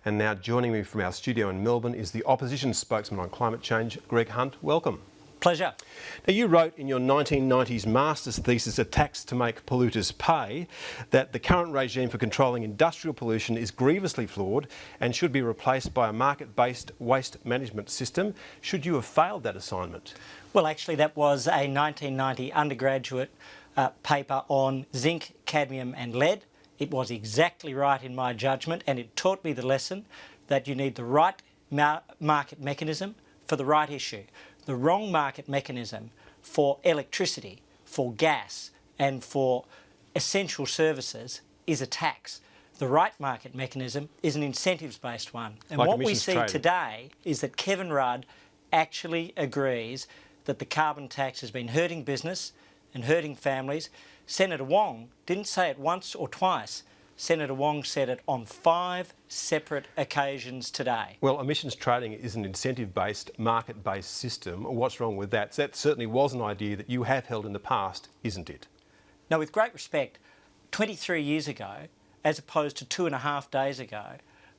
And now joining me from our studio in Melbourne is the opposition spokesman on climate change, Greg Hunt. Welcome. Pleasure. Now, you wrote in your 1990s master's thesis, A Tax to Make Polluters Pay, that the current regime for controlling industrial pollution is grievously flawed and should be replaced by a market-based waste management system. Should you have failed that assignment? Well, actually, that was a 1990 undergraduate paper on zinc, cadmium and lead. It was exactly right in my judgment, and it taught me the lesson that you need the right market mechanism for the right issue. The wrong market mechanism for electricity, for gas and for essential services is a tax. The right market mechanism is an incentives-based one. And like what we see trading today is that Kevin Rudd actually agrees that the carbon tax has been hurting business and hurting families. Senator Wong didn't say it once or twice. Senator Wong said it on 5 separate occasions today. Well, emissions trading is an incentive-based, market-based system. What's wrong with that? That certainly was an idea that you have held in the past, isn't it? Now, with great respect, 23 years ago, as opposed to 2.5 days ago,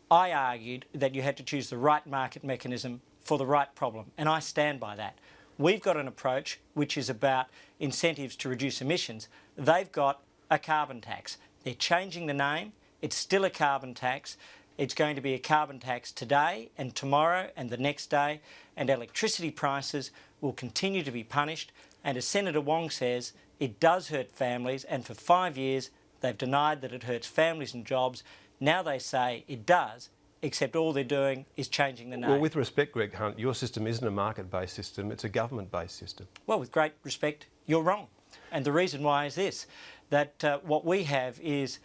I argued that you had to choose the right market mechanism for the right problem, and I stand by that. We've got an approach which is about incentives to reduce emissions. They've got a carbon tax. They're changing the name. It's still a carbon tax. It's going to be a carbon tax today and tomorrow and the next day, and electricity prices will continue to be punished. And as Senator Wong says, it does hurt families, and for 5 years they've denied that it hurts families and jobs. Now they say it does, except all they're doing is changing the name. Well, with respect, Greg Hunt, your system isn't a market-based system, it's a government-based system. Well, with great respect, you're wrong. And the reason why is this, that what we have is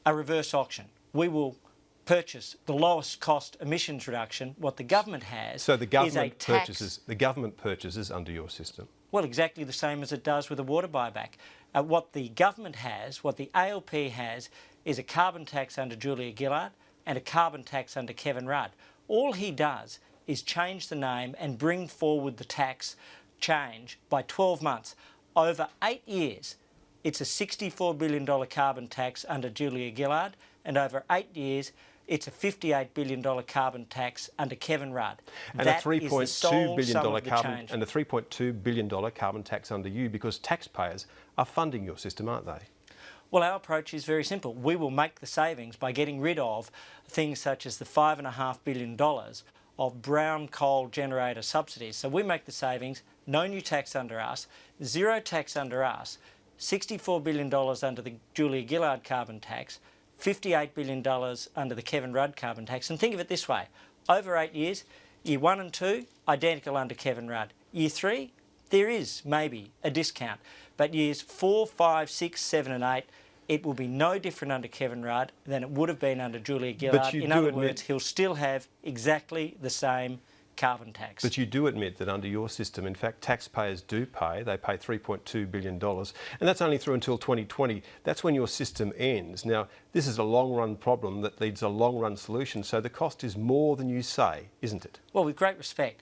a reverse auction. We will purchase the lowest cost emissions reduction. What the government has so the government is a tax. The government purchases under your system? Well, exactly the same as it does with a water buyback. What the government has, what the ALP has, is a carbon tax under Julia Gillard and a carbon tax under Kevin Rudd. All he does is change the name and bring forward the tax change by 12 months. Over 8 years, it's a $64 billion carbon tax under Julia Gillard, and over 8 years, it's a $58 billion carbon tax under Kevin Rudd. And that a $3.2 billion carbon tax under you, because taxpayers are funding your system, aren't they? Well, our approach is very simple. We will make the savings by getting rid of things such as the $5.5 billion of brown coal generator subsidies. So we make the savings, no new tax under us, zero tax under us, $64 billion under the Julia Gillard carbon tax, $58 billion under the Kevin Rudd carbon tax. And think of it this way, over 8 years, year 1 and 2, identical under Kevin Rudd. Year 3, there is maybe a discount. But years 4, 5, 6, 7 and 8, it will be no different under Kevin Rudd than it would have been under Julia Gillard. In other words, he'll still have exactly the same carbon tax. But you do admit that under your system, in fact, taxpayers do pay. They pay $3.2 billion, and that's only through until 2020. That's when your system ends. Now, this is a long-run problem that needs a long-run solution, so the cost is more than you say, isn't it? Well, with great respect,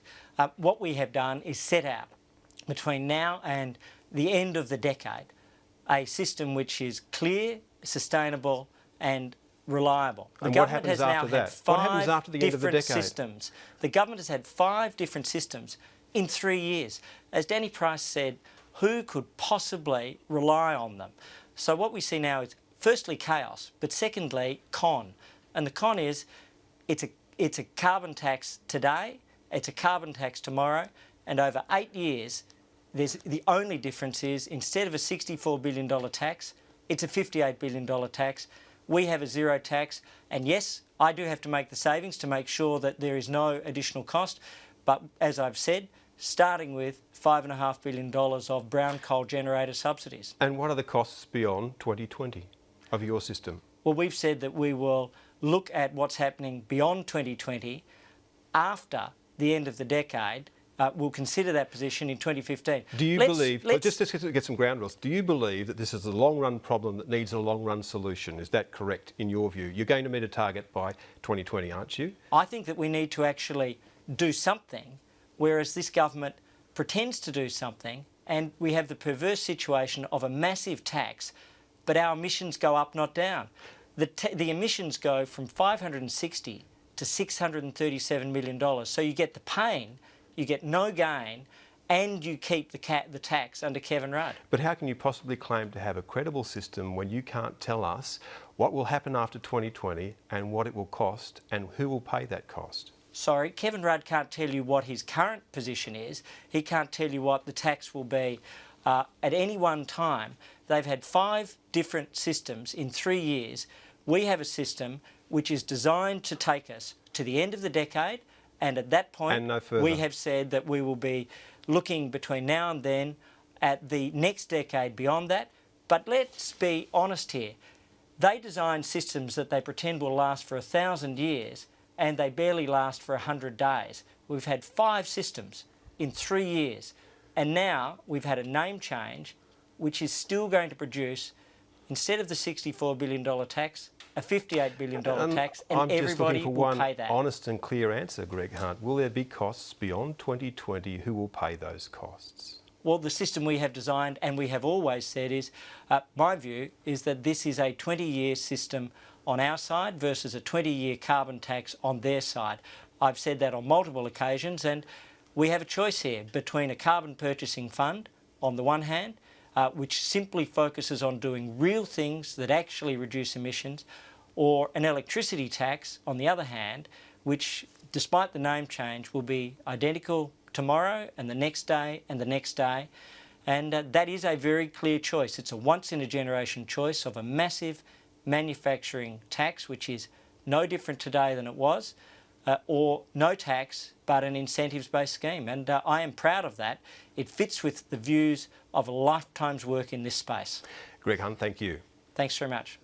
what we have done is set out between now and the end of the decade a system which is clear, sustainable and reliable. And what happens after that? What happens after the end of the decade? Systems. The government has had 5 different systems in 3 years. As Danny Price said, who could possibly rely on them? So what we see now is firstly chaos, but secondly con. And the con is it's a carbon tax today, it's a carbon tax tomorrow, and over 8 years the only difference is instead of a $64 billion tax, it's a $58 billion tax. We have a zero tax, and yes, I do have to make the savings to make sure that there is no additional cost, but as I've said, starting with $5.5 billion of brown coal generator subsidies. And what are the costs beyond 2020 of your system? Well, we've said that we will look at what's happening beyond 2020 after the end of the decade. We'll consider that position in 2015. Do you believe, just to get some ground rules, do you believe that this is a long-run problem that needs a long-run solution? Is that correct in your view? You're going to meet a target by 2020, aren't you? I think that we need to actually do something, whereas this government pretends to do something, and we have the perverse situation of a massive tax, but our emissions go up, not down. The emissions go from 560 to to $637 million. So you get the pain, you get no gain, and you keep the tax under Kevin Rudd. But how can you possibly claim to have a credible system when you can't tell us what will happen after 2020 and what it will cost and who will pay that cost? Sorry, Kevin Rudd can't tell you what his current position is. He can't tell you what the tax will be at any one time. They've had 5 different systems in 3 years. We have a system which is designed to take us to the end of the decade, and at that point, and no further. We have said that we will be looking between now and then at the next decade beyond that. But let's be honest here. They design systems that they pretend will last for 1,000 years, and they barely last for 100 days. We've had 5 systems in 3 years, and now we've had a name change which is still going to produce, instead of the $64 billion tax, a $58 billion tax, and everybody will pay that. I'm just looking for one honest and clear answer, Greg Hunt. Will there be costs beyond 2020? Who will pay those costs? Well, the system we have designed, and we have always said, is, my view, is that this is a 20-year system on our side versus a 20-year carbon tax on their side. I've said that on multiple occasions, and we have a choice here between a carbon purchasing fund on the one hand, which simply focuses on doing real things that actually reduce emissions, or an electricity tax on the other hand, which, despite the name change, will be identical tomorrow and the next day and the next day. And that is a very clear choice. It's a once-in-a-generation choice of a massive manufacturing tax, which is no different today than it was, or no tax but an incentives-based scheme. And I am proud of that. It fits with the views of a lifetime's work in this space. Greg Hunt, thank you. Thanks very much.